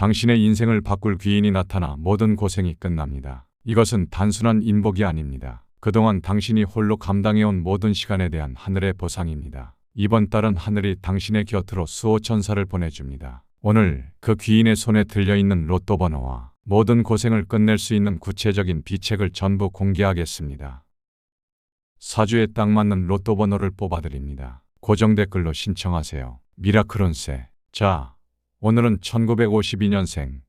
당신의 인생을 바꿀 귀인이 나타나 모든 고생이 끝납니다. 이것은 단순한 인복이 아닙니다. 그동안 당신이 홀로 감당해온 모든 시간에 대한 하늘의 보상입니다. 이번 달은 하늘이 당신의 곁으로 수호천사를 보내줍니다. 오늘 그 귀인의 손에 들려있는 로또 번호와 모든 고생을 끝낼 수 있는 구체적인 비책을 전부 공개하겠습니다. 사주에 딱 맞는 로또 번호를 뽑아드립니다. 고정 댓글로 신청하세요. 미라클 운세. 자, 오늘은 1952년생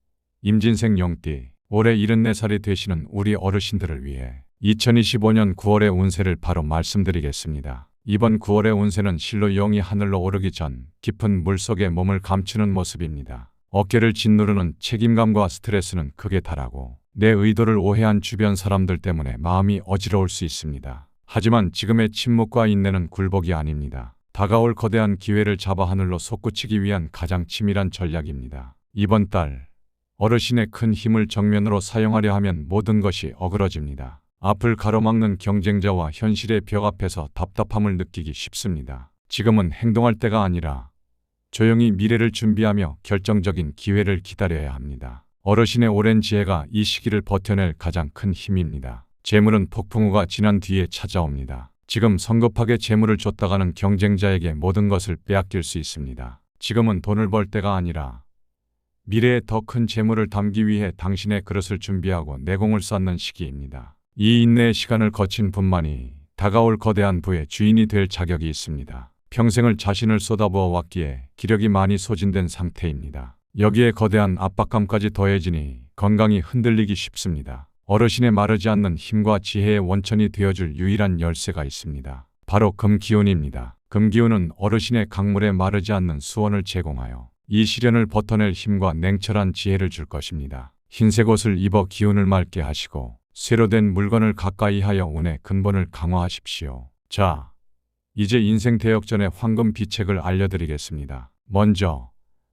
임진생 용띠 올해 74살이 되시는 우리 어르신들을 위해 2025년 9월의 운세를 바로 말씀드리겠습니다. 이번 9월의 운세는 실로 용이 하늘로 오르기 전 깊은 물속에 몸을 감추는 모습입니다. 어깨를 짓누르는 책임감과 스트레스는 극에 달하고 내 의도를 오해한 주변 사람들 때문에 마음이 어지러울 수 있습니다. 하지만 지금의 침묵과 인내는 굴복이 아닙니다. 다가올 거대한 기회를 잡아 하늘로 솟구치기 위한 가장 치밀한 전략입니다. 이번 달 어르신의 큰 힘을 정면으로 사용하려 하면 모든 것이 어그러집니다. 앞을 가로막는 경쟁자와 현실의 벽 앞에서 답답함을 느끼기 쉽습니다. 지금은 행동할 때가 아니라 조용히 미래를 준비하며 결정적인 기회를 기다려야 합니다. 어르신의 오랜 지혜가 이 시기를 버텨낼 가장 큰 힘입니다. 재물은 폭풍 우가 지난 뒤에 찾아옵니다. 지금 성급하게 재물을 줬다가는 경쟁자에게 모든 것을 빼앗길 수 있습니다. 지금은 돈을 벌 때가 아니라 미래에 더 큰 재물을 담기 위해 당신의 그릇을 준비하고 내공을 쌓는 시기입니다. 이 인내의 시간을 거친 분만이 다가올 거대한 부의 주인이 될 자격이 있습니다. 평생을 자신을 쏟아부어 왔기에 기력이 많이 소진된 상태입니다. 여기에 거대한 압박감까지 더해지니 건강이 흔들리기 쉽습니다. 어르신의 마르지 않는 힘과 지혜의 원천이 되어줄 유일한 열쇠가 있습니다. 바로 금기운입니다. 금기운은 어르신의 강물에 마르지 않는 수원을 제공하여 이 시련을 버텨낼 힘과 냉철한 지혜를 줄 것입니다. 흰색 옷을 입어 기운을 맑게 하시고 쇠로 된 물건을 가까이 하여 운의 근본을 강화하십시오. 자, 이제 인생 대역전의 황금 비책을 알려드리겠습니다. 먼저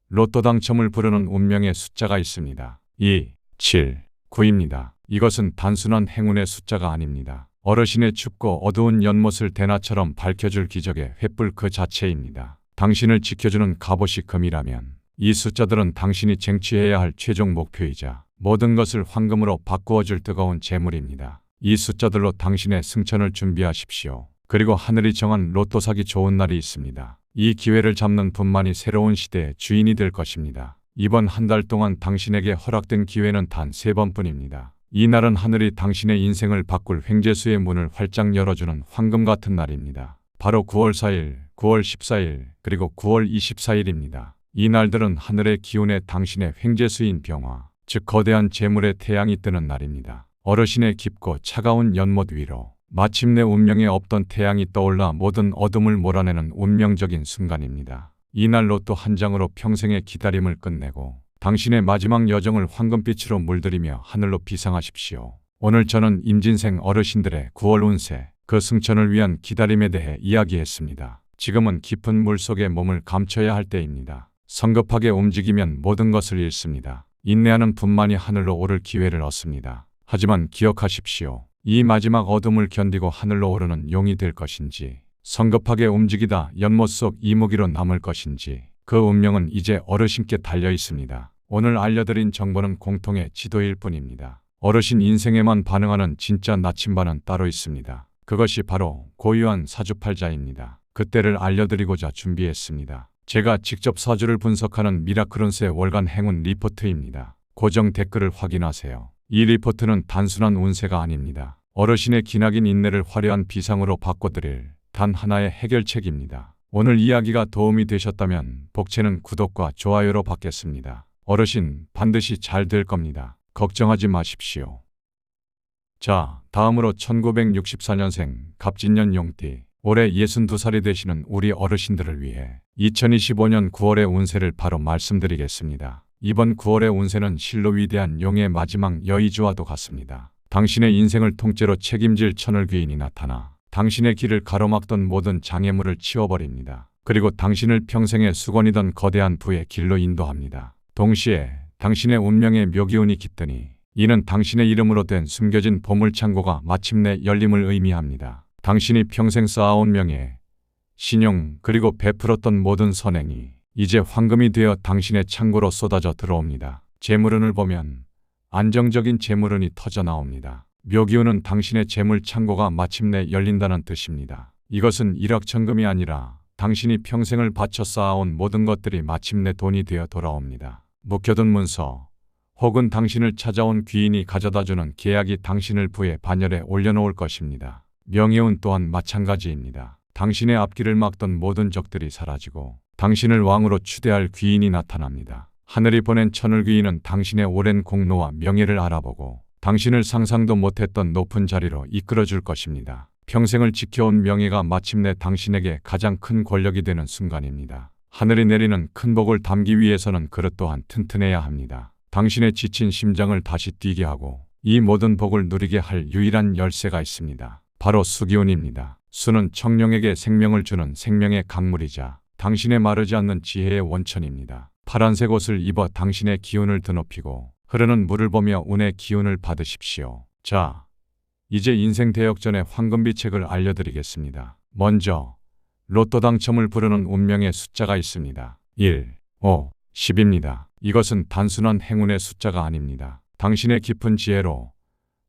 로또 당첨을 부르는 운명의 숫자가 있습니다. 2, 7, 9입니다. 이것은 단순한 행운의 숫자가 아닙니다. 어르신의 춥고 어두운 연못을 대낮처럼 밝혀줄 기적의 횃불 그 자체입니다. 당신을 지켜주는 갑옷이 금이라면 이 숫자들은 당신이 쟁취해야 할 최종 목표이자 모든 것을 황금으로 바꾸어줄 뜨거운 재물입니다. 이 숫자들로 당신의 승천을 준비하십시오. 그리고 하늘이 정한 로또 사기 좋은 날이 있습니다. 이 기회를 잡는 분만이 새로운 시대의 주인이 될 것입니다. 이번 한 달 동안 당신에게 허락된 기회는 단 3번뿐입니다. 이 날은 하늘이 당신의 인생을 바꿀 횡재수의 문을 활짝 열어주는 황금 같은 날입니다. 바로 9월 4일, 9월 14일, 그리고 9월 24일입니다. 이 날들은 하늘의 기운에 당신의 횡재수인 병화, 즉 거대한 재물의 태양이 뜨는 날입니다. 어르신의 깊고 차가운 연못 위로 마침내 운명에 없던 태양이 떠올라 모든 어둠을 몰아내는 운명적인 순간입니다. 이 날 로또 한 장으로 평생의 기다림을 끝내고 당신의 마지막 여정을 황금빛으로 물들이며 하늘로 비상하십시오. 오늘 저는 임진생 어르신들의 9월 운세, 그 승천을 위한 기다림에 대해 이야기했습니다. 지금은 깊은 물속에 몸을 감춰야 할 때입니다. 성급하게 움직이면 모든 것을 잃습니다. 인내하는 분만이 하늘로 오를 기회를 얻습니다. 하지만 기억하십시오. 이 마지막 어둠을 견디고 하늘로 오르는 용이 될 것인지, 성급하게 움직이다 연못 속 이무기로 남을 것인지, 그 운명은 이제 어르신께 달려 있습니다. 오늘 알려드린 정보는 공통의 지도일 뿐입니다. 어르신 인생에만 반응하는 진짜 나침반은 따로 있습니다. 그것이 바로 고유한 사주팔자입니다. 그때를 알려드리고자 준비했습니다. 제가 직접 사주를 분석하는 미라클 운세 월간 행운 리포트입니다. 고정 댓글을 확인하세요. 이 리포트는 단순한 운세가 아닙니다. 어르신의 기나긴 인내를 화려한 비상으로 바꿔드릴 단 하나의 해결책입니다. 오늘 이야기가 도움이 되셨다면 복채는 구독과 좋아요로 받겠습니다. 어르신 반드시 잘 될 겁니다. 걱정하지 마십시오. 자, 다음으로 1964년생 갑진년 용띠 올해 62살이 되시는 우리 어르신들을 위해 2025년 9월의 운세를 바로 말씀드리겠습니다. 이번 9월의 운세는 실로 위대한 용의 마지막 여의주와도 같습니다. 당신의 인생을 통째로 책임질 천을귀인이 나타나 당신의 길을 가로막던 모든 장애물을 치워버립니다. 그리고 당신을 평생의 수건이던 거대한 부의 길로 인도합니다. 동시에 당신의 운명의 묘기운이 깃드니 이는 당신의 이름으로 된 숨겨진 보물창고가 마침내 열림을 의미합니다. 당신이 평생 쌓아온 명예, 신용 그리고 베풀었던 모든 선행이 이제 황금이 되어 당신의 창고로 쏟아져 들어옵니다. 재물운을 보면 안정적인 재물운이 터져 나옵니다. 묘기운은 당신의 재물 창고가 마침내 열린다는 뜻입니다. 이것은 일확천금이 아니라 당신이 평생을 바쳐 쌓아온 모든 것들이 마침내 돈이 되어 돌아옵니다. 묵혀둔 문서 혹은 당신을 찾아온 귀인이 가져다주는 계약이 당신을 부의 반열에 올려놓을 것입니다. 명예운 또한 마찬가지입니다. 당신의 앞길을 막던 모든 적들이 사라지고 당신을 왕으로 추대할 귀인이 나타납니다. 하늘이 보낸 천을귀인은 당신의 오랜 공로와 명예를 알아보고 당신을 상상도 못했던 높은 자리로 이끌어줄 것입니다. 평생을 지켜온 명예가 마침내 당신에게 가장 큰 권력이 되는 순간입니다. 하늘이 내리는 큰 복을 담기 위해서는 그릇 또한 튼튼해야 합니다. 당신의 지친 심장을 다시 뛰게 하고 이 모든 복을 누리게 할 유일한 열쇠가 있습니다. 바로 수기운입니다. 수는 청룡에게 생명을 주는 생명의 강물이자 당신의 마르지 않는 지혜의 원천입니다. 파란색 옷을 입어 당신의 기운을 드높이고 흐르는 물을 보며 운의 기운을 받으십시오. 자, 이제 인생 대역전의 황금비책을 알려드리겠습니다. 먼저 로또 당첨을 부르는 운명의 숫자가 있습니다. 1, 5, 10입니다. 이것은 단순한 행운의 숫자가 아닙니다. 당신의 깊은 지혜로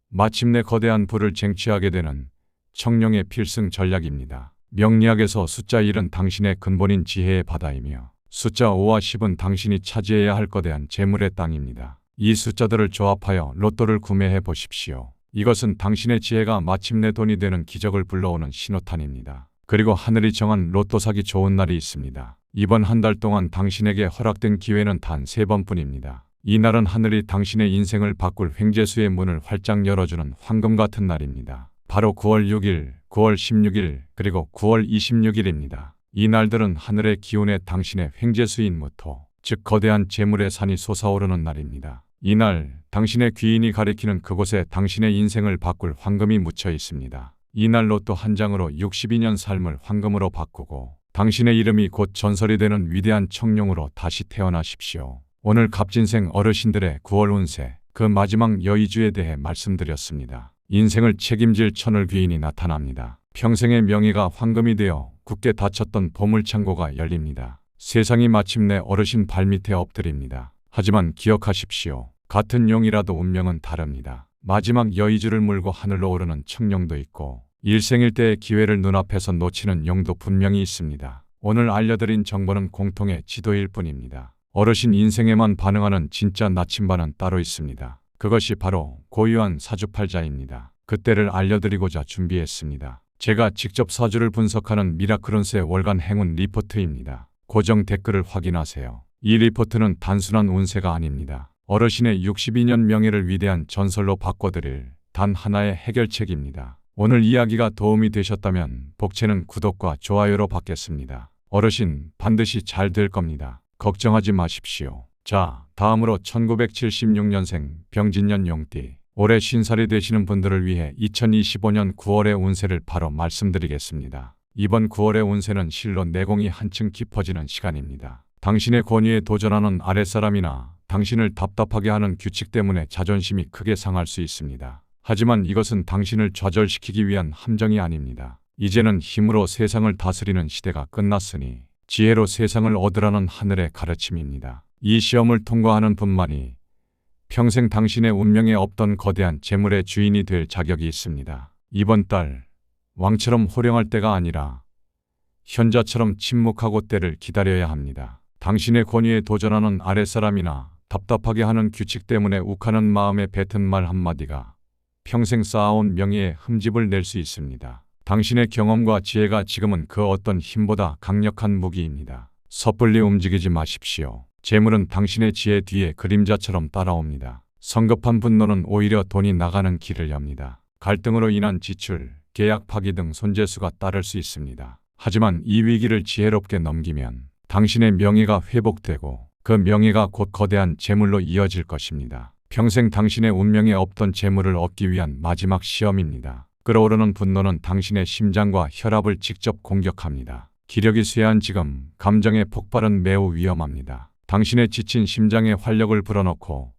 마침내 거대한 부를 쟁취하게 되는 청룡의 필승 전략입니다. 명리학에서 숫자 1은 당신의 근본인 지혜의 바다이며 숫자 5와 10은 당신이 차지해야 할 거대한 재물의 땅입니다. 이 숫자들을 조합하여 로또를 구매해 보십시오. 이것은 당신의 지혜가 마침내 돈이 되는 기적을 불러오는 신호탄입니다. 그리고 하늘이 정한 로또 사기 좋은 날이 있습니다. 이번 한 달 동안 당신에게 허락된 기회는 단 3번뿐입니다. 이 날은 하늘이 당신의 인생을 바꿀 횡재수의 문을 활짝 열어주는 황금 같은 날입니다. 바로 9월 6일, 9월 16일, 그리고 9월 26일입니다. 이 날들은 하늘의 기운에 당신의 횡재수인 무토, 즉 거대한 재물의 산이 솟아오르는 날입니다. 이날 당신의 귀인이 가리키는 그곳에 당신의 인생을 바꿀 황금이 묻혀 있습니다. 이날 로또 한 장으로 62년 삶을 황금으로 바꾸고 당신의 이름이 곧 전설이 되는 위대한 청룡으로 다시 태어나십시오. 오늘 갑진생 어르신들의 9월 운세, 그 마지막 여의주에 대해 말씀드렸습니다. 인생을 책임질 천을귀인이 나타납니다. 평생의 명예가 황금이 되어 굳게 닫혔던 보물창고가 열립니다. 세상이 마침내 어르신 발밑에 엎드립니다. 하지만 기억하십시오. 같은 용이라도 운명은 다릅니다. 마지막 여의주를 물고 하늘로 오르는 청룡도 있고 일생일대의 기회를 눈앞에서 놓치는 용도 분명히 있습니다. 오늘 알려드린 정보는 공통의 지도일 뿐입니다. 어르신 인생에만 반응하는 진짜 나침반은 따로 있습니다. 그것이 바로 고유한 사주팔자입니다. 그때를 알려드리고자 준비했습니다. 제가 직접 사주를 분석하는 미라클 운세 월간 행운 리포트입니다. 고정 댓글을 확인하세요. 이 리포트는 단순한 운세가 아닙니다. 어르신의 62년 명예를 위대한 전설로 바꿔드릴 단 하나의 해결책입니다. 오늘 이야기가 도움이 되셨다면 복채는 구독과 좋아요로 받겠습니다. 어르신 반드시 잘 될 겁니다. 걱정하지 마십시오. 자, 다음으로 1976년생 병진년 용띠 올해 50살이 되시는 분들을 위해 2025년 9월의 운세를 바로 말씀드리겠습니다. 이번 9월의 운세는 실로 내공이 한층 깊어지는 시간입니다. 당신의 권위에 도전하는 아랫사람이나 당신을 답답하게 하는 규칙 때문에 자존심이 크게 상할 수 있습니다. 하지만 이것은 당신을 좌절시키기 위한 함정이 아닙니다. 이제는 힘으로 세상을 다스리는 시대가 끝났으니 지혜로 세상을 얻으라는 하늘의 가르침입니다. 이 시험을 통과하는 분만이 평생 당신의 운명에 없던 거대한 재물의 주인이 될 자격이 있습니다. 이번 달 왕처럼 호령할 때가 아니라 현자처럼 침묵하고 때를 기다려야 합니다. 당신의 권위에 도전하는 아랫사람이나 답답하게 하는 규칙 때문에 욱하는 마음에 뱉은 말 한마디가 평생 쌓아온 명예에 흠집을 낼 수 있습니다. 당신의 경험과 지혜가 지금은 그 어떤 힘보다 강력한 무기입니다. 섣불리 움직이지 마십시오. 재물은 당신의 지혜 뒤에 그림자처럼 따라옵니다. 성급한 분노는 오히려 돈이 나가는 길을 엽니다. 갈등으로 인한 지출, 계약 파기 등 손재수가 따를 수 있습니다. 하지만 이 위기를 지혜롭게 넘기면 당신의 명예가 회복되고 그 명예가 곧 거대한 재물로 이어질 것입니다. 평생 당신의 운명에 없던 재물을 얻기 위한 마지막 시험입니다. 끓어오르는 분노는 당신의 심장과 혈압을 직접 공격합니다. 기력이 쇠한 지금 감정의 폭발은 매우 위험합니다. 당신의 지친 심장에 활력을 불어넣고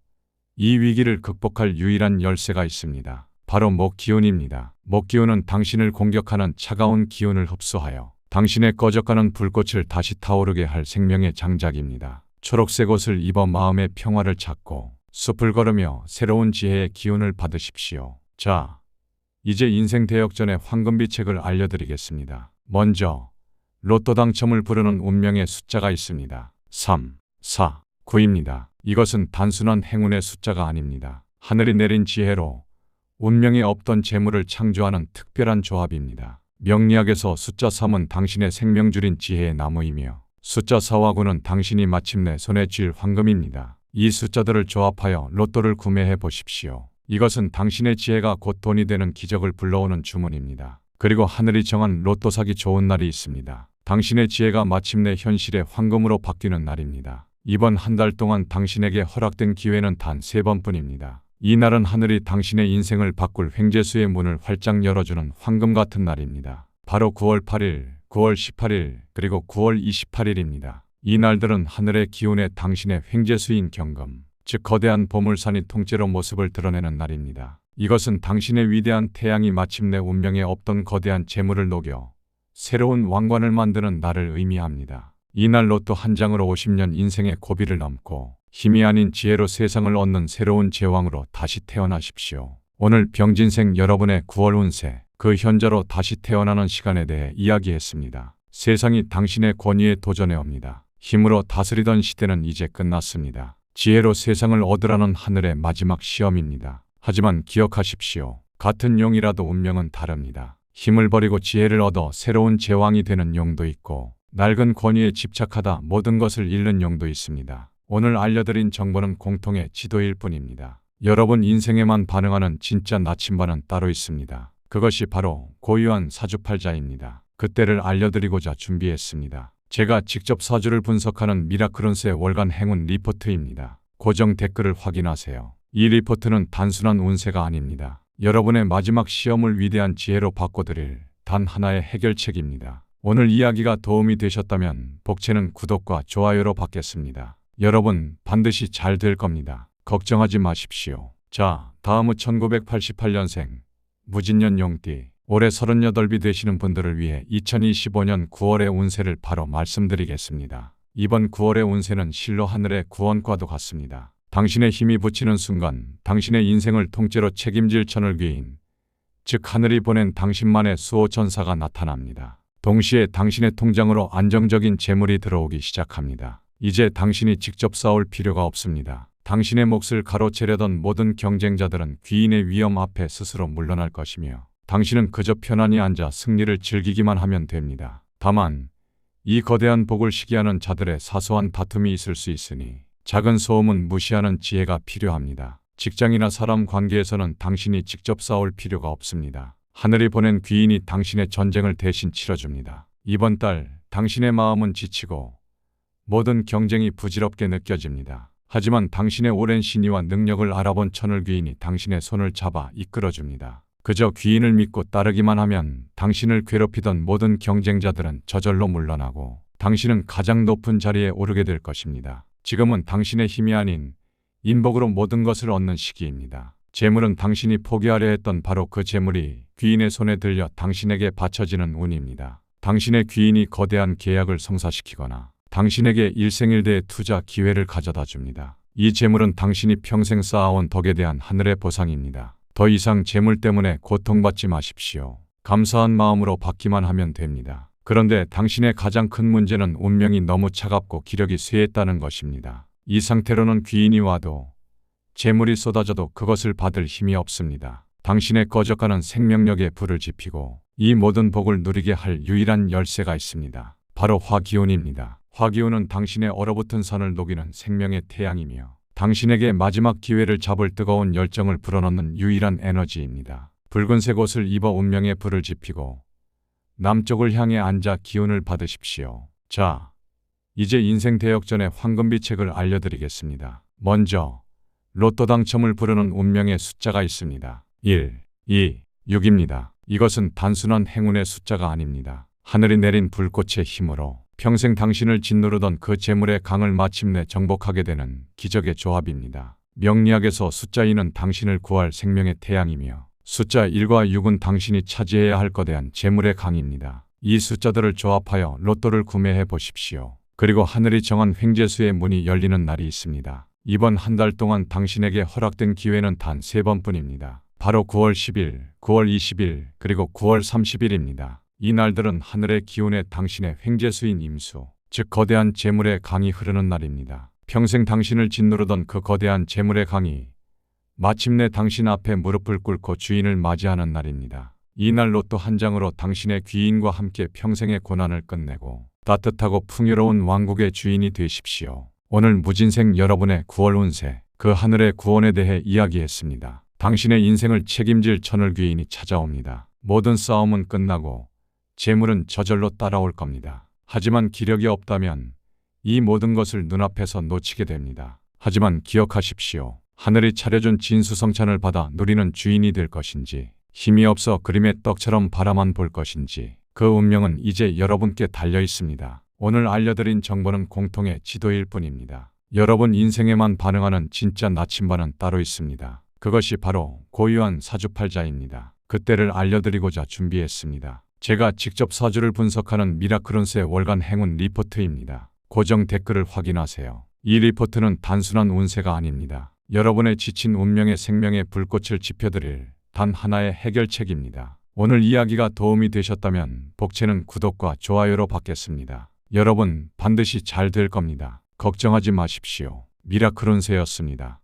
이 위기를 극복할 유일한 열쇠가 있습니다. 바로 목기운입니다. 목기운은 당신을 공격하는 차가운 기운을 흡수하여 당신의 꺼져가는 불꽃을 다시 타오르게 할 생명의 장작입니다. 초록색 옷을 입어 마음의 평화를 찾고 숲을 걸으며 새로운 지혜의 기운을 받으십시오. 자, 이제 인생 대역전의 황금비책을 알려드리겠습니다. 먼저 로또 당첨을 부르는 운명의 숫자가 있습니다. 3, 4, 9입니다. 이것은 단순한 행운의 숫자가 아닙니다. 하늘이 내린 지혜로 운명에 없던 재물을 창조하는 특별한 조합입니다. 명리학에서 숫자 3은 당신의 생명줄인 지혜의 나무이며 숫자 4와 9는 당신이 마침내 손에 쥘 황금입니다. 이 숫자들을 조합하여 로또를 구매해 보십시오. 이것은 당신의 지혜가 곧 돈이 되는 기적을 불러오는 주문입니다. 그리고 하늘이 정한 로또 사기 좋은 날이 있습니다. 당신의 지혜가 마침내 현실의 황금으로 바뀌는 날입니다. 이번 한 달 동안 당신에게 허락된 기회는 단 3번뿐입니다. 이 날은 하늘이 당신의 인생을 바꿀 횡재수의 문을 활짝 열어주는 황금 같은 날입니다. 바로 9월 8일, 9월 18일, 그리고 9월 28일입니다. 이 날들은 하늘의 기운에 당신의 횡재수인 경금, 즉 거대한 보물산이 통째로 모습을 드러내는 날입니다. 이것은 당신의 위대한 태양이 마침내 운명에 없던 거대한 재물을 녹여 새로운 왕관을 만드는 날을 의미합니다. 이날 로또 한 장으로 50년 인생의 고비를 넘고 힘이 아닌 지혜로 세상을 얻는 새로운 제왕으로 다시 태어나십시오. 오늘 병진생 여러분의 9월 운세, 그 현자로 다시 태어나는 시간에 대해 이야기했습니다. 세상이 당신의 권위에 도전해 옵니다. 힘으로 다스리던 시대는 이제 끝났습니다. 지혜로 세상을 얻으라는 하늘의 마지막 시험입니다. 하지만 기억하십시오. 같은 용이라도 운명은 다릅니다. 힘을 버리고 지혜를 얻어 새로운 제왕이 되는 용도 있고 낡은 권위에 집착하다 모든 것을 잃는 용도 있습니다. 오늘 알려드린 정보는 공통의 지도일 뿐입니다. 여러분 인생에만 반응하는 진짜 나침반은 따로 있습니다. 그것이 바로 고유한 사주팔자입니다. 그때를 알려드리고자 준비했습니다. 제가 직접 사주를 분석하는 미라클 운세 월간 행운 리포트입니다. 고정 댓글을 확인하세요. 이 리포트는 단순한 운세가 아닙니다. 여러분의 마지막 시험을 위대한 지혜로 바꿔드릴 단 하나의 해결책입니다. 오늘 이야기가 도움이 되셨다면 복채는 구독과 좋아요로 받겠습니다. 여러분 반드시 잘 될 겁니다. 걱정하지 마십시오. 자, 다음은 1988년생 무진년 용띠 올해 38이 되시는 분들을 위해 2025년 9월의 운세를 바로 말씀드리겠습니다. 이번 9월의 운세는 실로 하늘의 구원과도 같습니다. 당신의 힘이 붙이는 순간 당신의 인생을 통째로 책임질 천을귀인, 즉 하늘이 보낸 당신만의 수호천사가 나타납니다. 동시에 당신의 통장으로 안정적인 재물이 들어오기 시작합니다. 이제 당신이 직접 싸울 필요가 없습니다. 당신의 몫을 가로채려던 모든 경쟁자들은 귀인의 위험 앞에 스스로 물러날 것이며 당신은 그저 편안히 앉아 승리를 즐기기만 하면 됩니다. 다만 이 거대한 복을 시기하는 자들의 사소한 다툼이 있을 수 있으니 작은 소음은 무시하는 지혜가 필요합니다. 직장이나 사람 관계에서는 당신이 직접 싸울 필요가 없습니다. 하늘이 보낸 귀인이 당신의 전쟁을 대신 치러줍니다. 이번 달 당신의 마음은 지치고 모든 경쟁이 부질없게 느껴집니다. 하지만 당신의 오랜 신의와 능력을 알아본 천을귀인이 당신의 손을 잡아 이끌어줍니다. 그저 귀인을 믿고 따르기만 하면 당신을 괴롭히던 모든 경쟁자들은 저절로 물러나고 당신은 가장 높은 자리에 오르게 될 것입니다. 지금은 당신의 힘이 아닌 인복으로 모든 것을 얻는 시기입니다. 재물은 당신이 포기하려 했던 바로 그 재물이 귀인의 손에 들려 당신에게 바쳐지는 운입니다. 당신의 귀인이 거대한 계약을 성사시키거나 당신에게 일생일대의 투자 기회를 가져다 줍니다. 이 재물은 당신이 평생 쌓아온 덕에 대한 하늘의 보상입니다. 더 이상 재물 때문에 고통받지 마십시오. 감사한 마음으로 받기만 하면 됩니다. 그런데 당신의 가장 큰 문제는 운명이 너무 차갑고 기력이 쇠했다는 것입니다. 이 상태로는 귀인이 와도 재물이 쏟아져도 그것을 받을 힘이 없습니다. 당신의 꺼져가는 생명력에 불을 지피고 이 모든 복을 누리게 할 유일한 열쇠가 있습니다. 바로 화기운입니다. 화기운은 당신의 얼어붙은 산을 녹이는 생명의 태양이며 당신에게 마지막 기회를 잡을 뜨거운 열정을 불어넣는 유일한 에너지입니다. 붉은색 옷을 입어 운명의 불을 지피고 남쪽을 향해 앉아 기운을 받으십시오. 자, 이제 인생 대역전의 황금비책을 알려드리겠습니다. 먼저 로또 당첨을 부르는 운명의 숫자가 있습니다. 1, 2, 6입니다. 이것은 단순한 행운의 숫자가 아닙니다. 하늘이 내린 불꽃의 힘으로 평생 당신을 짓누르던 그 재물의 강을 마침내 정복하게 되는 기적의 조합입니다. 명리학에서 숫자 2는 당신을 구할 생명의 태양이며 숫자 1과 6은 당신이 차지해야 할 거대한 재물의 강입니다. 이 숫자들을 조합하여 로또를 구매해 보십시오. 그리고 하늘이 정한 횡재수의 문이 열리는 날이 있습니다. 이번 한 달 동안 당신에게 허락된 기회는 단 3번뿐입니다. 바로 9월 10일, 9월 20일, 그리고 9월 30일입니다. 이 날들은 하늘의 기운에 당신의 횡재수인 임수, 즉 거대한 재물의 강이 흐르는 날입니다. 평생 당신을 짓누르던 그 거대한 재물의 강이 마침내 당신 앞에 무릎을 꿇고 주인을 맞이하는 날입니다. 이 날 로또 한 장으로 당신의 귀인과 함께 평생의 고난을 끝내고 따뜻하고 풍요로운 왕국의 주인이 되십시오. 오늘 무진생 여러분의 9월 운세, 그 하늘의 구원에 대해 이야기했습니다. 당신의 인생을 책임질 천을귀인이 찾아옵니다. 모든 싸움은 끝나고 재물은 저절로 따라올 겁니다. 하지만 기력이 없다면 이 모든 것을 눈앞에서 놓치게 됩니다. 하지만 기억하십시오. 하늘이 차려준 진수성찬을 받아 누리는 주인이 될 것인지, 힘이 없어 그림의 떡처럼 바라만 볼 것인지, 그 운명은 이제 여러분께 달려 있습니다. 오늘 알려드린 정보는 공통의 지도일 뿐입니다. 여러분 인생에만 반응하는 진짜 나침반은 따로 있습니다. 그것이 바로 고유한 사주팔자입니다. 그때를 알려드리고자 준비했습니다. 제가 직접 사주를 분석하는 미라클 운세 월간 행운 리포트입니다. 고정 댓글을 확인하세요. 이 리포트는 단순한 운세가 아닙니다. 여러분의 지친 운명의 생명의 불꽃을 지펴드릴 단 하나의 해결책입니다. 오늘 이야기가 도움이 되셨다면 복채는 구독과 좋아요로 받겠습니다. 여러분 반드시 잘 될 겁니다. 걱정하지 마십시오. 미라클 운세였습니다.